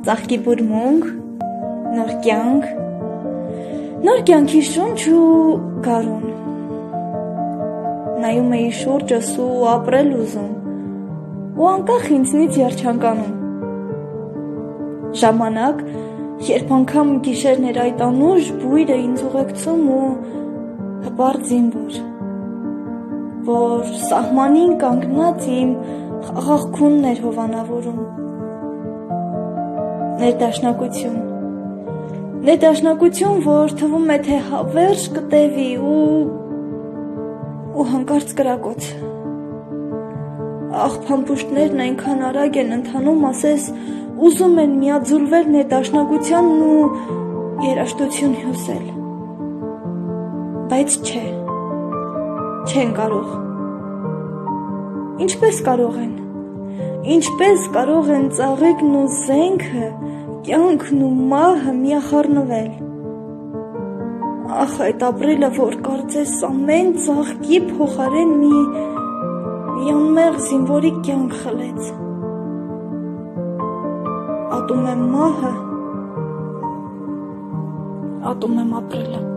Ծաղկի բուրմունք, նոր կյանքի շունչ ու գարուն։ Նայում էի շուրջս ու ապրել ուզում, ու անկախ ինձնից երջանկանում։ Ժամանակ, երբ անգամ գիշերներ այդ անուշ բույրը ինձ ուղեկցում ու հպարտ զինվոր, որ սահմանին կանգնած իմ խաղաղքունն էր հովանավորում։ Ներդաշնակություն, որ թվում է թե հավերժ կտևի ու հանկարծ կրակոց։ Աղ փամփուշտներն այնքան արագ են ընթանում, ասես ուզում են միաձուլվել ներդաշնակությանն ու երաժշտություն հյուսել։ Բայց չեն կարող։ Ինչպես կարող են ծաղիկն ու զենքը, կյանքն ու մահը միախառնվել։ Ախ, այդ ապրելը, որ կարծես ամեն ծաղկի փոխարեն մի անմեղ զինվորի կյանք խլեց։ Ատում եմ մահը, ատում եմ ապրելը։